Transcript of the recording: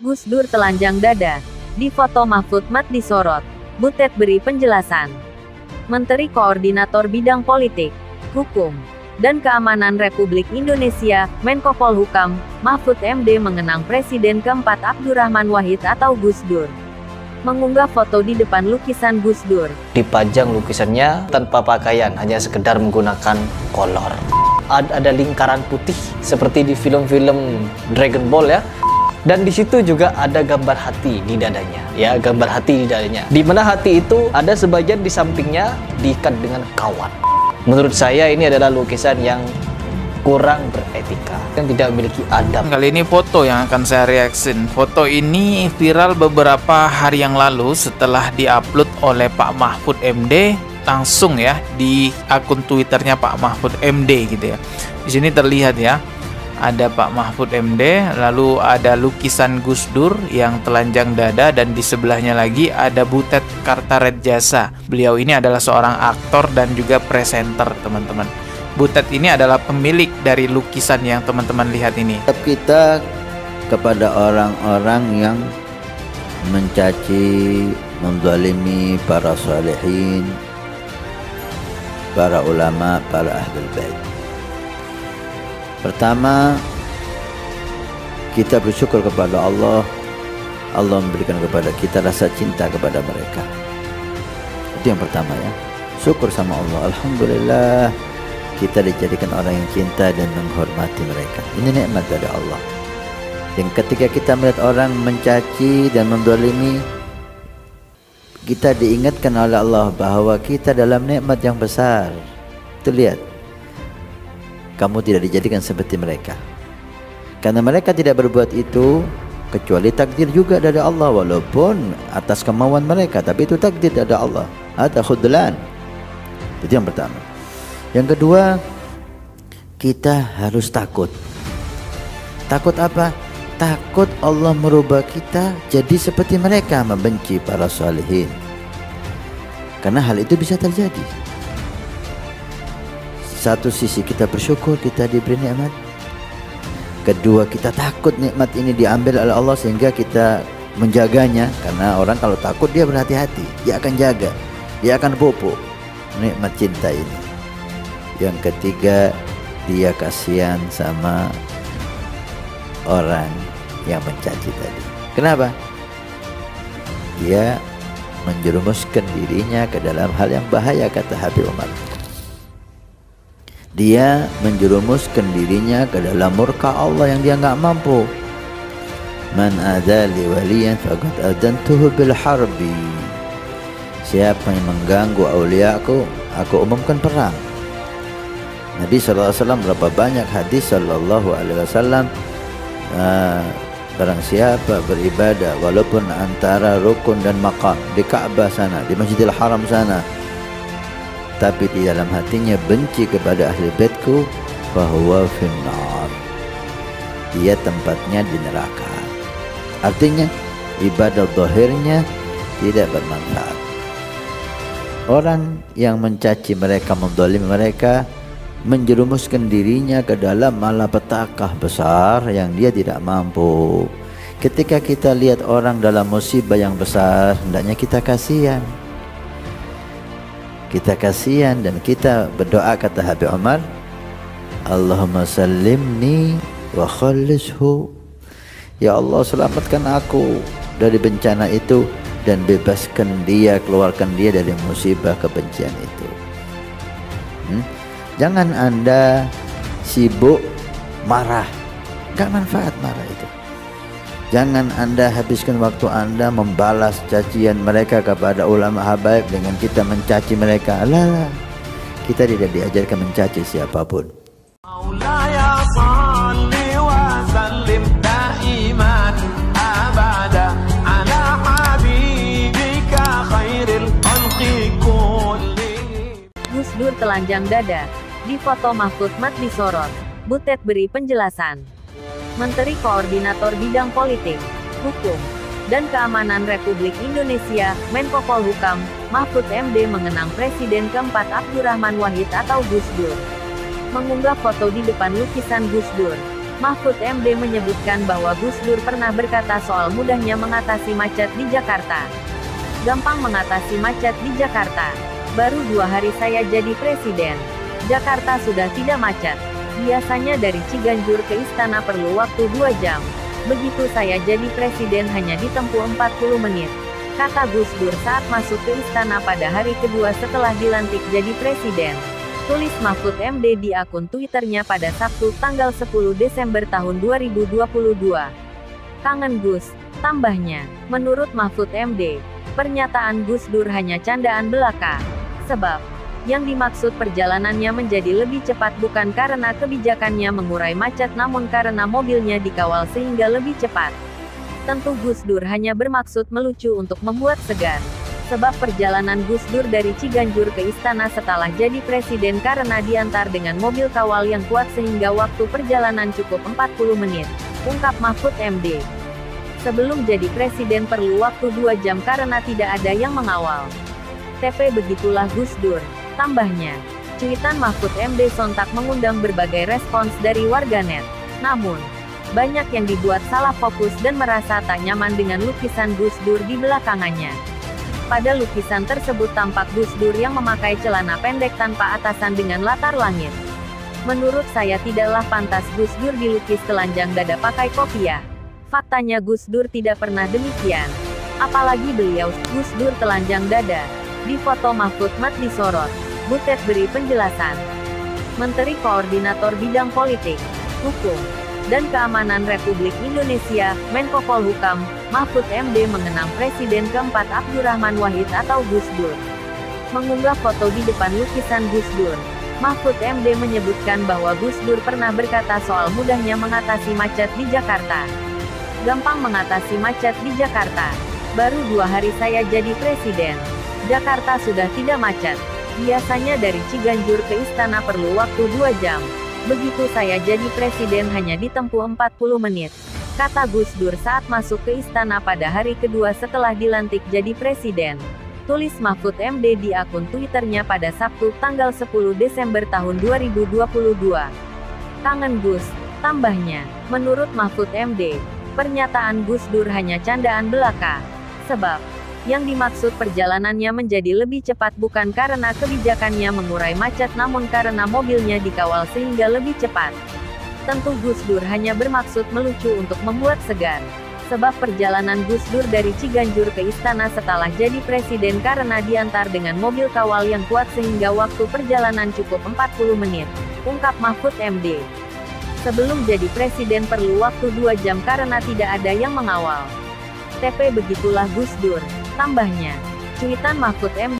Gus Dur telanjang dada. Di foto Mahfud Mat disorot. Butet beri penjelasan. Menteri Koordinator Bidang Politik, Hukum, dan Keamanan Republik Indonesia, Menko Polhukam, Mahfud MD mengenang Presiden keempat Abdurrahman Wahid atau Gus Dur. Mengunggah foto di depan lukisan Gus Dur. Dipajang lukisannya tanpa pakaian, hanya sekedar menggunakan kolor. Ada lingkaran putih seperti di film-film Dragon Ball ya. Dan di situ juga ada gambar hati di dadanya, ya, gambar hati di dadanya. Di mana hati itu ada sebagian di sampingnya diikat dengan kawat. Menurut saya ini adalah lukisan yang kurang beretika, yang tidak memiliki adab. Kali ini foto yang akan saya reaksin. Foto ini viral beberapa hari yang lalu setelah diupload oleh Pak Mahfud MD langsung ya di akun Twitternya Pak Mahfud MD gitu ya. Di sini terlihat ya. Ada Pak Mahfud MD, lalu ada lukisan Gus Dur yang telanjang dada, dan di sebelahnya lagi ada Butet Kartaredjasa. Beliau ini adalah seorang aktor dan juga presenter, teman-teman. Butet ini adalah pemilik dari lukisan yang teman-teman lihat ini. Kita kepada orang-orang yang mencaci, menzalimi para salihin, para ulama, para ahlul bait. Pertama, kita bersyukur kepada Allah. Allah memberikan kepada kita rasa cinta kepada mereka. Itu yang pertama ya. Syukur sama Allah. Alhamdulillah kita dijadikan orang yang cinta dan menghormati mereka. Ini nikmat dari Allah. Dan ketika kita melihat orang mencaci dan menzalimi, kita diingatkan oleh Allah bahwa kita dalam nikmat yang besar. Itu lihat. Kamu tidak dijadikan seperti mereka, karena mereka tidak berbuat itu kecuali takdir juga dari Allah, walaupun atas kemauan mereka, tapi itu takdir dari Allah. Ada khudlan. Itu yang pertama. Yang kedua, kita harus takut. Takut apa? Takut Allah merubah kita jadi seperti mereka, membenci para salihin, karena hal itu bisa terjadi. Satu sisi kita bersyukur kita diberi nikmat. Kedua, kita takut nikmat ini diambil oleh Allah sehingga kita menjaganya. Karena orang kalau takut dia berhati-hati, dia akan jaga, dia akan pupuk nikmat cinta ini. Yang ketiga, dia kasihan sama orang yang mencaci tadi. Kenapa? Dia menjerumuskan dirinya ke dalam hal yang bahaya, kata Habib Umar. Dia menjerumuskan dirinya ke dalam murka Allah yang dia nggak mampu. Man adali waliyan faqad adantuhu bil harbi. Siapa yang mengganggu auliaku, aku umumkan perang. Nabi SAW berapa banyak hadis sallallahu alaihi wasallam, barang siapa beribadah walaupun antara rukun dan maqam di Ka'bah sana, di Masjidil Haram sana, tapi di dalam hatinya benci kepada ahli baitku, bahwa finnar, dia tempatnya di neraka. Artinya ibadah zahirnya tidak bermanfaat. Orang yang mencaci mereka, menzalimi mereka, menjerumuskan dirinya ke dalam malapetaka besar yang dia tidak mampu. Ketika kita lihat orang dalam musibah yang besar, hendaknya kita kasihan. Kita kasihan dan kita berdoa, kata Habib Umar, Allahumma sallimni wa khallishu. Ya Allah, selamatkan aku dari bencana itu dan bebaskan dia, keluarkan dia dari musibah kebencian itu. Jangan Anda sibuk marah, gak manfaat marah itu. Jangan Anda habiskan waktu Anda membalas cacian mereka kepada ulama habaib dengan kita mencaci mereka. Alah, kita tidak diajarkan mencaci siapapun. Gus Dur telanjang dada. Di foto Mahfud Mat disorot. Butet beri penjelasan. Menteri Koordinator Bidang Politik, Hukum, dan Keamanan Republik Indonesia, Menko Polhukam, Mahfud MD mengenang Presiden keempat Abdurrahman Wahid atau Gus Dur. Mengunggah foto di depan lukisan Gus Dur. Mahfud MD menyebutkan bahwa Gus Dur pernah berkata soal mudahnya mengatasi macet di Jakarta. Gampang mengatasi macet di Jakarta. Baru 2 hari saya jadi presiden. Jakarta sudah tidak macet. Biasanya dari Ciganjur ke Istana perlu waktu 2 jam. Begitu saya jadi presiden hanya ditempuh 40 menit. Kata Gus Dur saat masuk ke Istana pada hari kedua setelah dilantik jadi presiden. Tulis Mahfud MD di akun Twitternya pada Sabtu tanggal 10 Desember tahun 2022. Kangen Gus, tambahnya. Menurut Mahfud MD, pernyataan Gus Dur hanya candaan belaka. Sebab, yang dimaksud perjalanannya menjadi lebih cepat bukan karena kebijakannya mengurai macet namun karena mobilnya dikawal sehingga lebih cepat. Tentu Gus Dur hanya bermaksud melucu untuk membuat segar. Sebab perjalanan Gus Dur dari Ciganjur ke Istana setelah jadi presiden karena diantar dengan mobil kawal yang kuat sehingga waktu perjalanan cukup 40 menit, ungkap Mahfud MD. Sebelum jadi presiden perlu waktu 2 jam karena tidak ada yang mengawal. TP begitulah Gus Dur, tambahnya. Cuitan Mahfud MD sontak mengundang berbagai respons dari warganet. Namun, banyak yang dibuat salah fokus dan merasa tak nyaman dengan lukisan Gus Dur di belakangannya. Pada lukisan tersebut tampak Gus Dur yang memakai celana pendek tanpa atasan dengan latar langit. Menurut saya tidaklah pantas Gus Dur dilukis telanjang dada pakai kopiah. Faktanya Gus Dur tidak pernah demikian. Apalagi beliau, Gus Dur telanjang dada. Di foto Mahfud MD disorot. Butet beri penjelasan. Menteri Koordinator Bidang Politik, Hukum, dan Keamanan Republik Indonesia, Menko Polhukam, Mahfud MD mengenang Presiden keempat Abdurrahman Wahid atau Gus Dur. Mengunggah foto di depan lukisan Gus Dur, Mahfud MD menyebutkan bahwa Gus Dur pernah berkata soal mudahnya mengatasi macet di Jakarta. Gampang mengatasi macet di Jakarta. Baru 2 hari saya jadi presiden. Jakarta sudah tidak macet. Biasanya dari Ciganjur ke Istana perlu waktu 2 jam. Begitu saya jadi presiden hanya ditempuh 40 menit. Kata Gus Dur saat masuk ke Istana pada hari kedua setelah dilantik jadi presiden. Tulis Mahfud MD di akun Twitternya pada Sabtu tanggal 10 Desember tahun 2022. Kangen Gus, tambahnya. Menurut Mahfud MD, pernyataan Gus Dur hanya candaan belaka. Sebab, yang dimaksud perjalanannya menjadi lebih cepat bukan karena kebijakannya mengurai macet namun karena mobilnya dikawal sehingga lebih cepat. Tentu Gus Dur hanya bermaksud melucu untuk membuat segar. Sebab perjalanan Gus Dur dari Ciganjur ke Istana setelah jadi presiden karena diantar dengan mobil kawal yang kuat sehingga waktu perjalanan cukup 40 menit, ungkap Mahfud MD. Sebelum jadi presiden perlu waktu 2 jam karena tidak ada yang mengawal. TP begitulah Gus Dur, tambahnya. Cuitan Mahfud MD